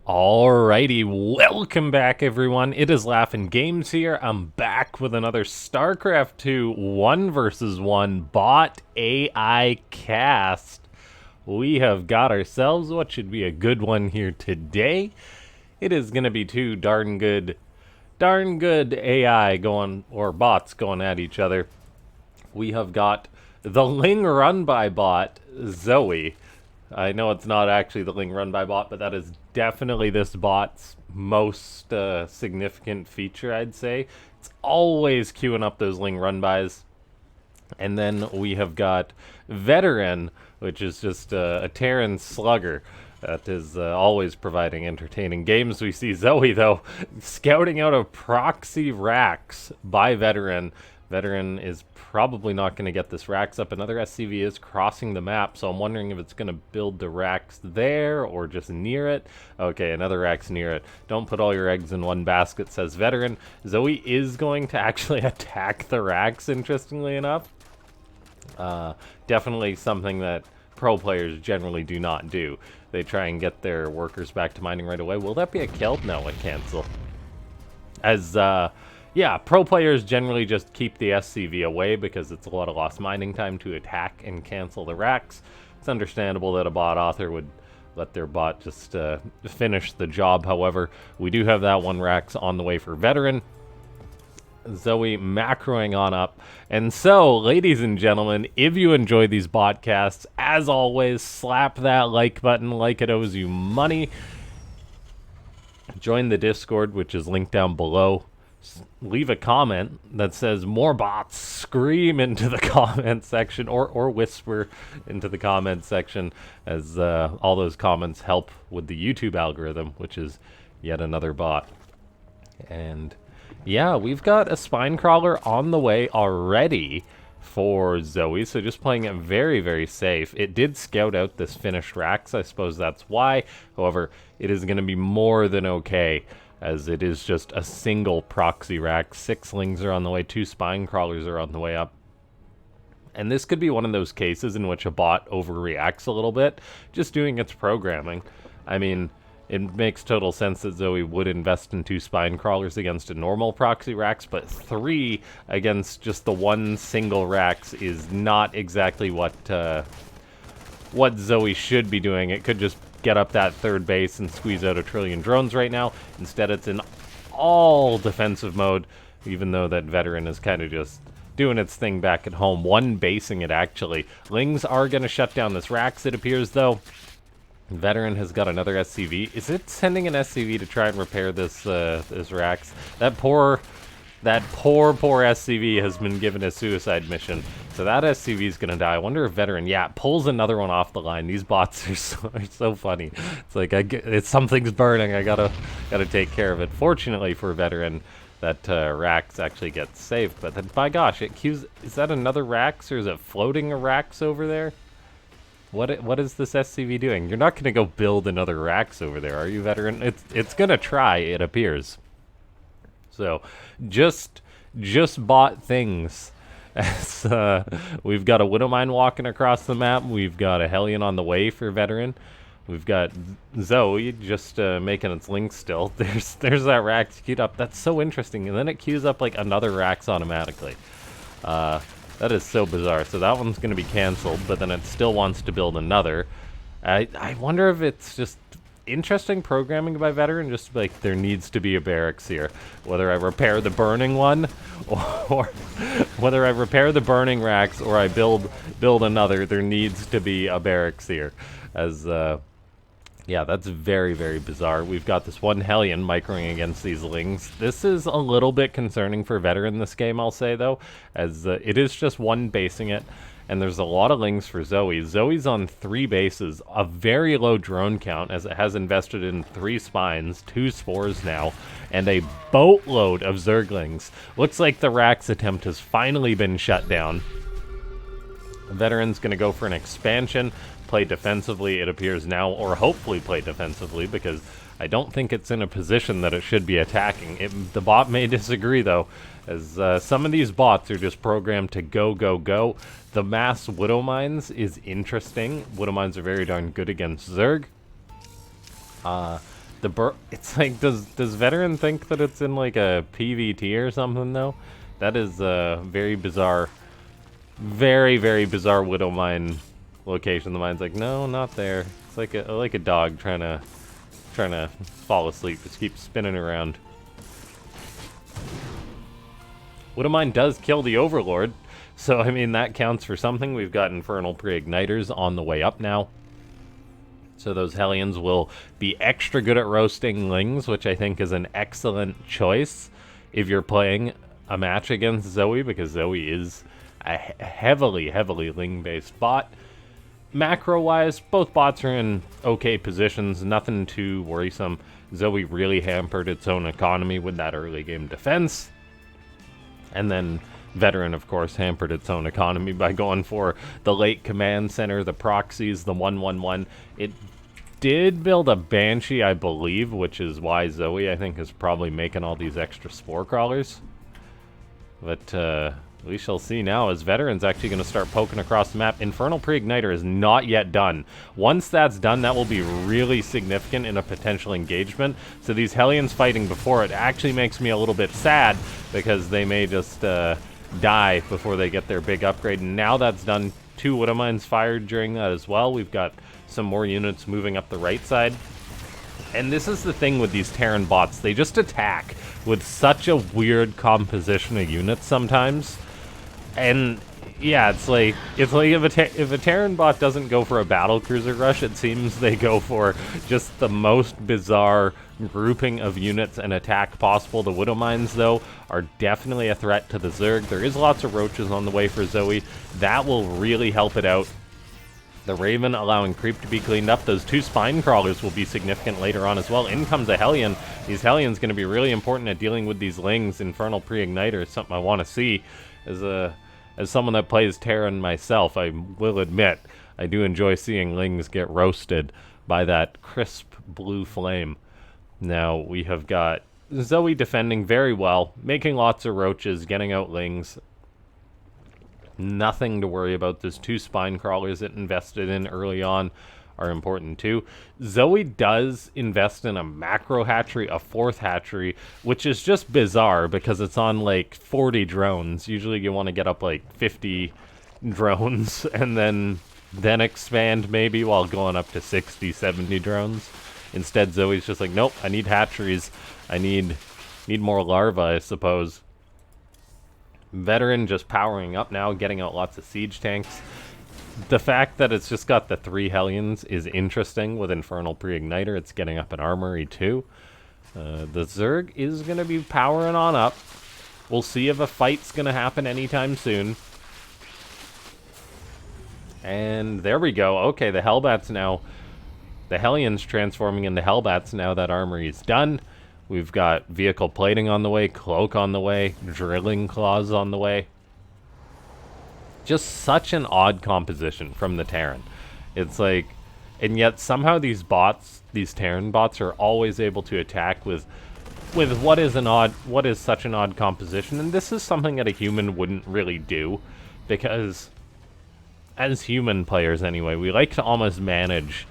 Alrighty, welcome back everyone. It is LaughNgamez here. I'm back with another Starcraft 2 1 versus 1 bot AI cast. We have got ourselves what should be a good one here today. It is going to be two darn good AI going, or bots going at each other. We have got the Ling run by bot, Zoe. I know it's not actually the Ling run by bot, but that is definitely this bot's most significant feature, I'd say. It's always queuing up those Ling run bys. And then we have got VeTerran, which is just a Terran slugger that is always providing entertaining games. We see Zoe, though, scouting out a proxy racks by VeTerran. VeTerran is probably not going to get this racks up. Another SCV is crossing the map, so I'm wondering if it's going to build the racks there or just near it. Okay, another rack's near it. Don't put all your eggs in one basket, says VeTerran. Zoe is going to actually attack the racks, interestingly enough. Definitely something that pro players generally do not do. They try and get their workers back to mining right away. Will that be a kill? No, a cancel. As, yeah, pro players generally just keep the SCV away because it's a lot of lost mining time to attack and cancel the racks. It's understandable that a bot author would let their bot just finish the job. However, we do have that one racks on the way for VeTerran. Zoe macroing on up. And so, ladies and gentlemen, if you enjoy these botcasts, as always, slap that like button like it owes you money. Join the Discord, which is linked down below. Leave a comment that says more bots, scream into the comment section or whisper into the comment section, as all those comments help with the YouTube algorithm, which is yet another bot. And yeah, we've got a spine crawler on the way already for Zoe, so just playing it very, very safe. It did scout out this finished racks, I suppose that's why. However, it is going to be more than okay, as it is just a single proxy rack. 6 lings are on the way, 2 spine crawlers are on the way up. And this could be one of those cases in which a bot overreacts a little bit, just doing its programming. I mean, it makes total sense that Zoe would invest in 2 spine crawlers against a normal proxy racks, but 3 against just the one single racks is not exactly what Zoe should be doing. It could just get up that third base and squeeze out a trillion drones right now. Instead, it's in all defensive mode, even though that VeTerran is kind of just doing its thing back at home. One basing it, actually. Lings are going to shut down this racks, it appears, though. VeTerran has got another SCV. Is it sending an SCV to try and repair this this racks? That poor SCV has been given a suicide mission. So that SCV is going to die. I wonder if VeTerran, yeah, pulls another one off the line. These bots are so funny. It's like, something's burning. I gotta take care of it. Fortunately for VeTerran, that racks actually gets saved. But then, by gosh, it queues. Is that another racks, or is it floating a racks over there? What is this SCV doing? You're not going to go build another racks over there, are you, VeTerran? It's going to try, it appears. So, just bought things. As we've got a Widowmine walking across the map. We've got a Hellion on the way for VeTerran. We've got Zoe just making its links still. There's that racks queued up. That's so interesting. And then it queues up like another racks automatically. That is so bizarre. So that one's going to be canceled, but then it still wants to build another. I wonder if it's just interesting programming by VeTerran, just like, there needs to be a barracks here. Whether I repair the burning one, or whether I repair the burning racks, or I build another, there needs to be a barracks here. As, yeah, that's very, very bizarre. We've got this one Hellion microing against these Lings. This is a little bit concerning for VeTerran this game, I'll say, though, as it is just one basing it, and there's a lot of Lings for Zoe. Zoe's on 3 bases, a very low drone count, as it has invested in 3 spines, 2 spores now, and a boatload of Zerglings. Looks like the racks attempt has finally been shut down. VeTerran's going to go for an expansion, play defensively, it appears now, or hopefully play defensively, because I don't think it's in a position that it should be attacking. The bot may disagree, though, as some of these bots are just programmed to go, go, go. The mass Widowmines is interesting. Widowmines are very darn good against Zerg. It's like, does Veteran think that it's in like a PVT or something though? That is a very bizarre, very, very bizarre Widow Mine location. The mine's like, no, not there. It's like a dog trying to fall asleep. Just keep spinning around. Widow Mine does kill the Overlord, so I mean that counts for something. We've got Infernal Pre-Igniters on the way up now. So those Hellions will be extra good at roasting Lings, which I think is an excellent choice if you're playing a match against Zoe, because Zoe is a heavily Ling-based bot. Macro-wise, both bots are in okay positions, nothing too worrisome. Zoe really hampered its own economy with that early game defense. And then Veteran, of course, hampered its own economy by going for the late command center, the proxies, the 1-1-1. It did build a Banshee, I believe, which is why Zoe, I think, is probably making all these extra Spore Crawlers. But we shall see now as Veteran's actually going to start poking across the map. Infernal Pre-Igniter is not yet done. Once that's done, that will be really significant in a potential engagement. So these Hellions fighting before it actually makes me a little bit sad, because they may just die before they get their big upgrade. And now that's done, 2 Widow Mines fired during that as well. We've got some more units moving up the right side. And this is the thing with these Terran bots. They just attack with such a weird composition of units sometimes. And yeah, it's like if a Terran bot doesn't go for a battle cruiser rush, it seems they go for just the most bizarre grouping of units and attack possible. The Widow Mines, though, are definitely a threat to the Zerg. There is lots of roaches on the way for Zoe. That will really help it out. The Raven allowing creep to be cleaned up. Those 2 spine crawlers will be significant later on as well. In comes a Hellion. These Hellions going to be really important at dealing with these Lings. Infernal Pre-Igniter is something I want to see. As someone that plays Terran myself, I will admit, I do enjoy seeing Lings get roasted by that crisp blue flame. Now, we have got Zoe defending very well, making lots of roaches, getting out Lings. Nothing to worry about. Those 2 spine crawlers it invested in early on are important too. Zoe does invest in a macro hatchery, a 4th hatchery, which is just bizarre because it's on like 40 drones. Usually you want to get up like 50 drones and then expand maybe while going up to 60, 70 drones. Instead, Zoe's just like, nope, I need hatcheries. I need more larvae, I suppose. Veteran just powering up now, getting out lots of siege tanks. The fact that it's just got the 3 Hellions is interesting with Infernal Pre-Igniter. It's getting up an armory too. The Zerg is going to be powering on up. We'll see if a fight's going to happen anytime soon. And there we go. Okay, the Hellbats now. The Hellions transforming into Hellbats now that armory is done. We've got vehicle plating on the way, cloak on the way, drilling claws on the way. Just such an odd composition from the Terran. It's like, and yet somehow these bots, these Terran bots, are always able to attack with what is such an odd composition. And this is something that a human wouldn't really do, because as human players anyway, we like to almost manage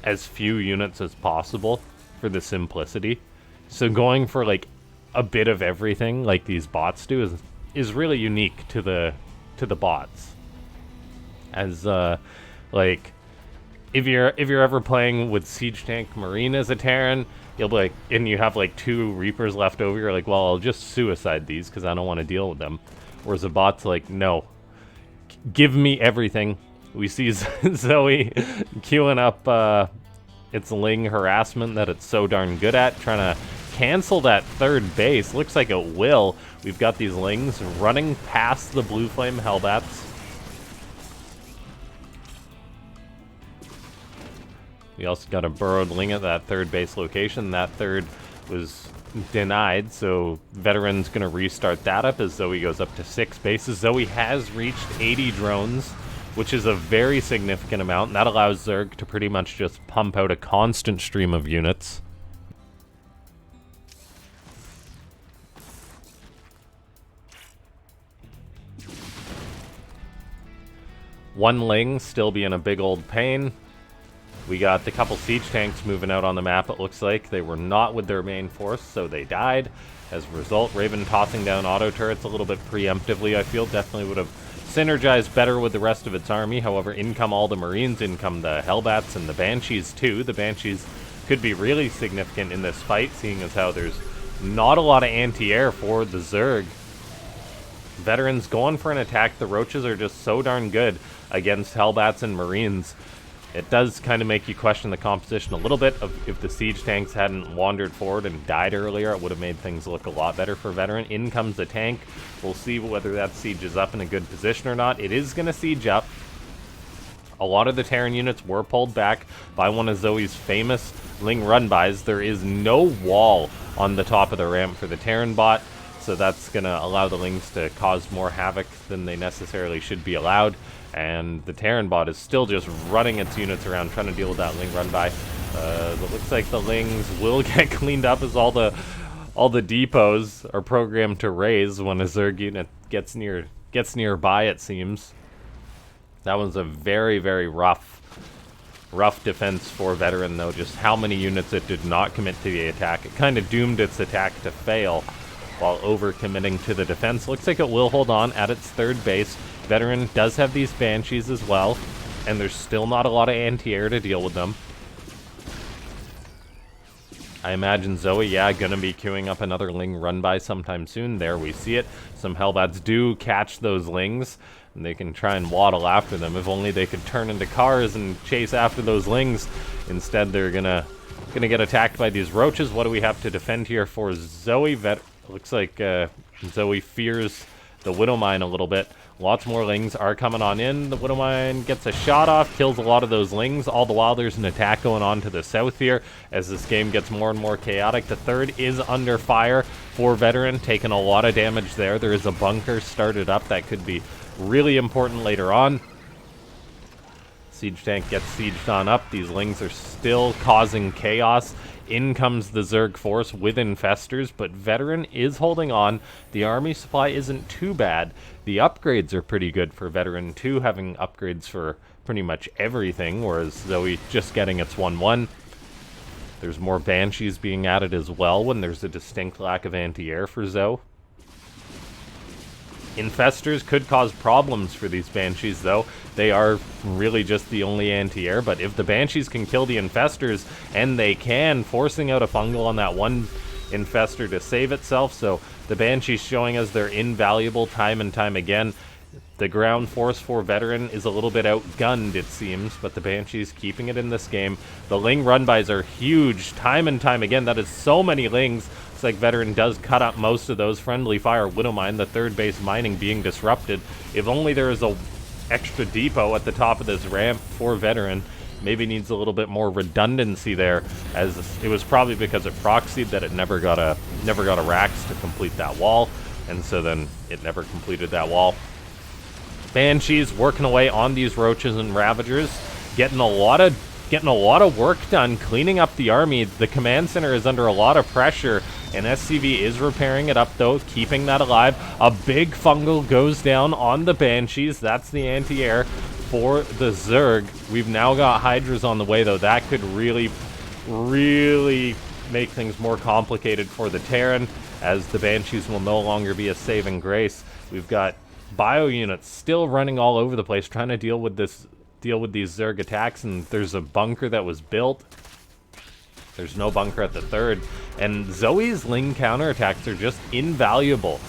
as few units as possible for the simplicity. So going for like a bit of everything like these bots do is really unique to the bots. As like if you're ever playing with Siege Tank Marine as a Terran, you'll be like, and you have like 2 Reapers left over, you're like, well, I'll just suicide these because I don't want to deal with them. Whereas a bot's like, no, give me everything. We see Zoe queuing up its Ling harassment that it's so darn good at, trying to cancel that 3rd base. Looks like it will. We've got these Lings running past the Blue Flame Hellbats. We also got a burrowed Ling at that 3rd base location. That 3rd was denied, so Veteran's going to restart that up as Zoe goes up to 6 bases. Zoe has reached 80 drones, which is a very significant amount, and that allows Zerg to pretty much just pump out a constant stream of units. One Ling still being a big old pain. We got the couple siege tanks moving out on the map, it looks like. They were not with their main force, so they died. As a result, Raven tossing down auto turrets a little bit preemptively, I feel. Definitely would have synergized better with the rest of its army. However, in come all the Marines, in come the Hellbats and the Banshees too. The Banshees could be really significant in this fight, seeing as how there's not a lot of anti-air for the Zerg. Veterans going for an attack. The Roaches are just so darn good against Hellbats and Marines. It does kind of make you question the composition a little bit. Of if the siege tanks hadn't wandered forward and died earlier, it would have made things look a lot better for Veteran. In comes the tank. We'll see whether that siege is up in a good position or not. It is going to siege up. A lot of the Terran units were pulled back by one of Zoe's famous Ling run-bys. There is no wall on the top of the ramp for the Terran bot, so that's going to allow the Lings to cause more havoc than they necessarily should be allowed. And the Terran bot is still just running its units around, trying to deal with that Ling run-by. It looks like the Lings will get cleaned up as all the depots are programmed to raise when a Zerg unit gets nearby, it seems. That was a very, very rough defense for Veteran, though. Just how many units it did not commit to the attack. It kind of doomed its attack to fail while over-committing to the defense. Looks like it will hold on at its third base. Veteran does have these Banshees as well, and there's still not a lot of anti-air to deal with them. I imagine Zoe, yeah, gonna be queuing up another Ling run-by sometime soon. There we see it. Some Hellbats do catch those Lings, and they can try and waddle after them. If only they could turn into cars and chase after those Lings. Instead, they're gonna get attacked by these Roaches. What do we have to defend here for Zoe? Looks like Zoe fears the Widowmine a little bit. Lots more Lings are coming on in. The Widowmine gets a shot off, kills a lot of those Lings. All the while, there's an attack going on to the south here as this game gets more and more chaotic. The third is under fire for Veteran, taking a lot of damage there. There is a bunker started up that could be really important later on. Siege tank gets sieged on up. These Lings are still causing chaos. In comes the Zerg force with infestors, but Veteran is holding on. The army supply isn't too bad. The upgrades are pretty good for Veteran too, having upgrades for pretty much everything, whereas Zoe just getting its 1-1. There's more Banshees being added as well when there's a distinct lack of anti-air for Zoe. Infestors could cause problems for these Banshees, though. They are really just the only anti-air, but if the Banshees can kill the Infestors, and they can, forcing out a fungal on that one Infestor to save itself, so the Banshees showing us they're invaluable time and time again. The ground force for Veteran is a little bit outgunned, it seems, but the Banshees keeping it in this game. The Ling run-bys are huge time and time again. That is so many Lings. Looks like Veteran does cut up most of those. Friendly fire, Widowmine, the third base mining being disrupted. If only there is a extra depot at the top of this ramp for Veteran. Maybe needs a little bit more redundancy there, as it was probably because it proxied that it never got a Rax to complete that wall, and so then it never completed that wall. Banshees working away on these Roaches and Ravagers, getting a lot of work done, cleaning up the army. The command center is under a lot of pressure, and SCV is repairing it up, though, keeping that alive. A big fungal goes down on the Banshees. That's the anti-air for the Zerg. We've now got Hydras on the way, though. That could really, really make things more complicated for the Terran, as the Banshees will no longer be a saving grace. We've got bio units still running all over the place, trying to deal with these Zerg attacks, and there's a bunker that was built. There's no bunker at the third, and Zoe's Ling counterattacks are just invaluable.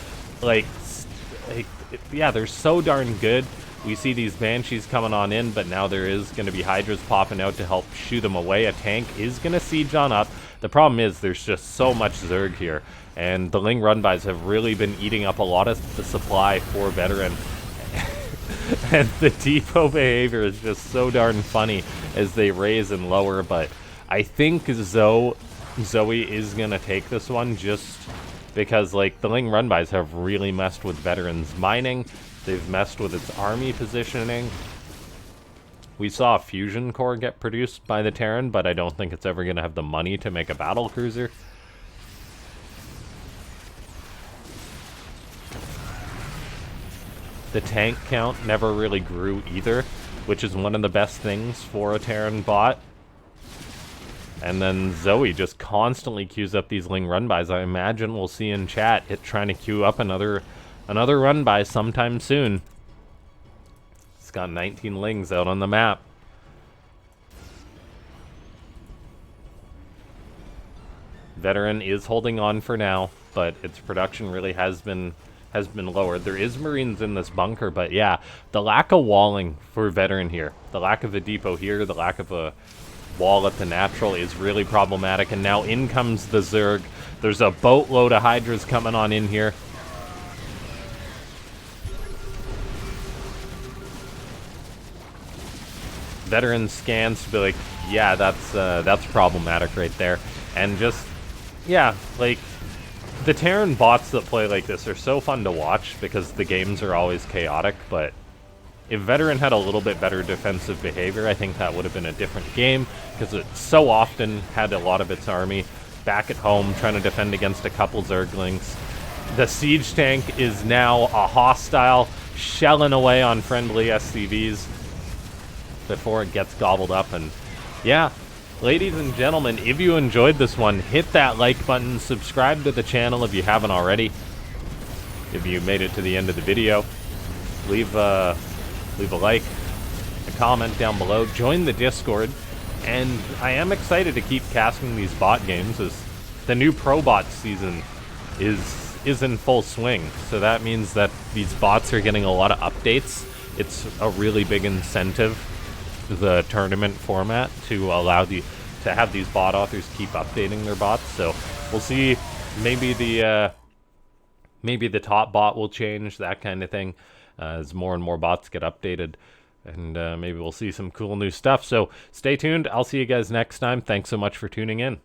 Yeah, they're so darn good. We see these Banshees coming on in, but now there is going to be Hydras popping out to help shoo them away. A tank is going to siege on up. The problem is there's just so much Zerg here, and the Ling run-bys have really been eating up a lot of the supply for Veteran. And the depot behavior is just so darn funny as they raise and lower, but I think Zoe is going to take this one just because, like, the Ling run-bys have really messed with Veteran's mining. They've messed with its army positioning. We saw a fusion core get produced by the Terran, but I don't think it's ever going to have the money to make a battle cruiser. The tank count never really grew either, which is one of the best things for a Terran bot. And then Zoe just constantly queues up these Ling run-bys. I imagine we'll see in chat it trying to queue up another run-by sometime soon. It's got 19 Lings out on the map. VeTerran is holding on for now, but its production really has been lowered. There is Marines in this bunker, but yeah, the lack of walling for VeTerran here, the lack of a depot here, the lack of a wall at the natural is really problematic. And now in comes the Zerg. There's a boatload of Hydras coming on in here. VeTerran scans to be like, yeah, that's problematic right there. And just, yeah, like, the Terran bots that play like this are so fun to watch because the games are always chaotic, but if VeTerran had a little bit better defensive behavior, I think that would have been a different game, because it so often had a lot of its army back at home trying to defend against a couple Zerglings. The siege tank is now a hostile, shelling away on friendly SCVs before it gets gobbled up. And yeah, ladies and gentlemen, if you enjoyed this one, hit that like button, subscribe to the channel if you haven't already. If you made it to the end of the video, leave a like, a comment down below, join the Discord, and I am excited to keep casting these bot games as the new Pro Bot season is in full swing. So that means that these bots are getting a lot of updates. It's a really big incentive, the tournament format, to allow to have these bot authors keep updating their bots. So we'll see, maybe the top bot will change, that kind of thing, as more and more bots get updated, and maybe we'll see some cool new stuff. So stay tuned. I'll see you guys next time. Thanks so much for tuning in.